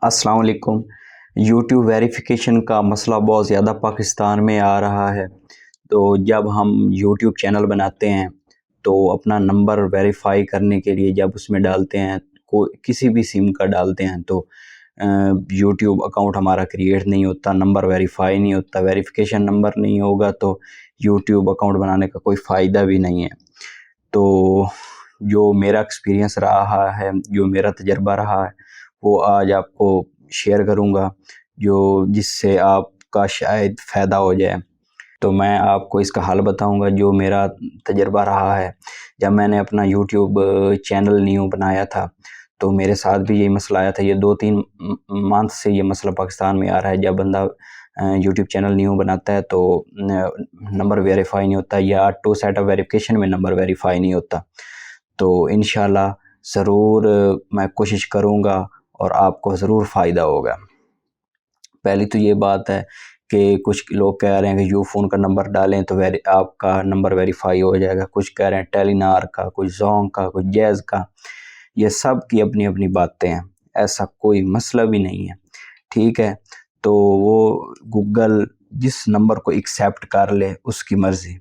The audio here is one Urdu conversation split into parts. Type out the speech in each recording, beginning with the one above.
السلام علیکم۔ یوٹیوب ویریفیکیشن کا مسئلہ بہت زیادہ پاکستان میں آ رہا ہے۔ تو جب ہم یوٹیوب چینل بناتے ہیں تو اپنا نمبر ویریفائی کرنے کے لیے جب اس میں ڈالتے ہیں کسی بھی سم کا ڈالتے ہیں تو یوٹیوب اکاؤنٹ ہمارا کریٹ نہیں ہوتا، نمبر ویریفائی نہیں ہوتا۔ ویریفیکیشن نمبر نہیں ہوگا تو یوٹیوب اکاؤنٹ بنانے کا کوئی فائدہ بھی نہیں ہے۔ تو جو میرا ایکسپیرینس رہا ہے، جو میرا تجربہ رہا ہے، وہ آج آپ کو شیئر کروں گا جس سے آپ کا شاید فائدہ ہو جائے۔ تو میں آپ کو اس کا حل بتاؤں گا جو میرا تجربہ رہا ہے۔ جب میں نے اپنا یوٹیوب چینل نیو بنایا تھا تو میرے ساتھ بھی یہی مسئلہ آیا تھا۔ یہ 2-3 منتھ سے یہ مسئلہ پاکستان میں آ رہا ہے۔ جب بندہ یوٹیوب چینل نیو بناتا ہے تو نمبر ویریفائی نہیں ہوتا، یا ٹو سیٹ اپ ویریفیکیشن میں نمبر ویریفائی نہیں ہوتا۔ تو انشاءاللہ ضرور میں کوشش کروں گا اور آپ کو ضرور فائدہ ہوگا۔ پہلی تو یہ بات ہے کہ کچھ لوگ کہہ رہے ہیں کہ یو فون کا نمبر ڈالیں تو آپ کا نمبر ویریفائی ہو جائے گا، کچھ کہہ رہے ہیں ٹیلی نار کا، کچھ زونگ کا، کچھ جیز کا۔ یہ سب کی اپنی اپنی باتیں ہیں، ایسا کوئی مسئلہ بھی نہیں ہے، ٹھیک ہے۔ تو وہ گوگل جس نمبر کو ایکسیپٹ کر لے اس کی مرضی،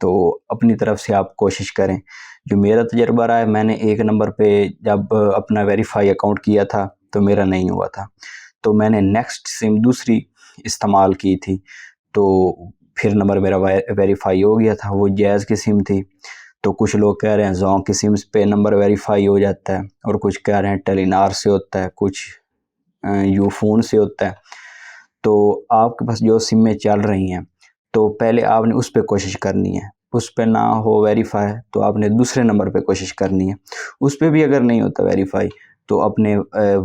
تو اپنی طرف سے آپ کوشش کریں۔ جو میرا تجربہ رہا ہے، میں نے ایک نمبر پہ جب اپنا ویریفائی اکاؤنٹ کیا تھا تو میرا نہیں ہوا تھا، تو میں نے نیکسٹ سم دوسری استعمال کی تھی تو پھر نمبر میرا ویریفائی ہو گیا تھا۔ وہ جیز کی سم تھی، تو کچھ لوگ کہہ رہے ہیں زونگ کی سم پہ نمبر ویریفائی ہو جاتا ہے، اور کچھ کہہ رہے ہیں ٹیلی نار سے ہوتا ہے، کچھ یو فون سے ہوتا ہے۔ تو آپ کے پاس جو سمیں چل رہی ہیں تو پہلے آپ نے اس پہ کوشش کرنی ہے، اس پہ نہ ہو ویریفائی تو آپ نے دوسرے نمبر پہ کوشش کرنی ہے۔ اس پہ بھی اگر نہیں ہوتا ویریفائی تو اپنے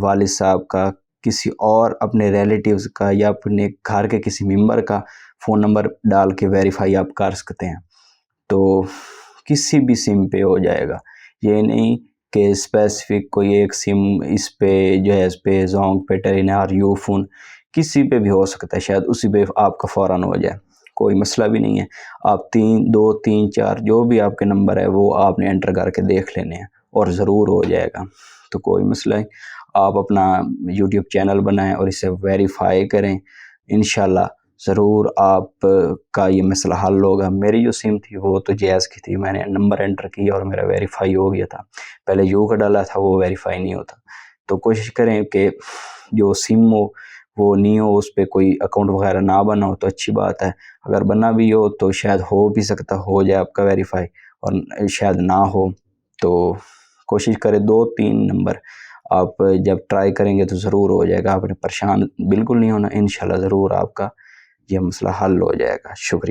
والد صاحب کا، کسی اور اپنے ریلیٹیوز کا، یا اپنے گھر کے کسی ممبر کا فون نمبر ڈال کے ویریفائی آپ کر سکتے ہیں۔ تو کسی بھی سم پہ ہو جائے گا، یہ نہیں کہ اسپیسیفک کوئی ایک سم اس پہ جو ہے، اس پہ زونگ پہ، ٹیلی نار، یو فون، کسی پہ بھی ہو سکتا ہے، شاید اسی پہ آپ کا فوراً ہو جائے، کوئی مسئلہ بھی نہیں ہے۔ آپ 2 3 4 جو بھی آپ کے نمبر ہے وہ آپ نے انٹر کر کے دیکھ لینے ہیں اور ضرور ہو جائے گا، تو کوئی مسئلہ نہیں۔ آپ اپنا یوٹیوب چینل بنائیں اور اسے ویریفائی کریں، انشاءاللہ ضرور آپ کا یہ مسئلہ حل ہوگا۔ میری جو سم تھی وہ تو جیز کی تھی، میں نے نمبر انٹر کیا اور میرا ویریفائی ہو گیا تھا۔ پہلے یو کا ڈالا تھا، وہ ویریفائی نہیں ہوتا۔ تو کوشش کریں کہ جو سم ہو وہ نہیں ہو، اس پہ کوئی اکاؤنٹ وغیرہ نہ بنا ہو تو اچھی بات ہے۔ اگر بنا بھی ہو تو شاید ہو بھی سکتا ہو جائے آپ کا ویریفائی، اور شاید نہ ہو تو کوشش کریں 2-3 نمبر آپ جب ٹرائی کریں گے تو ضرور ہو جائے گا۔ آپ نے پریشان بالکل نہیں ہونا، انشاءاللہ ضرور آپ کا یہ مسئلہ حل ہو جائے گا۔ شکریہ۔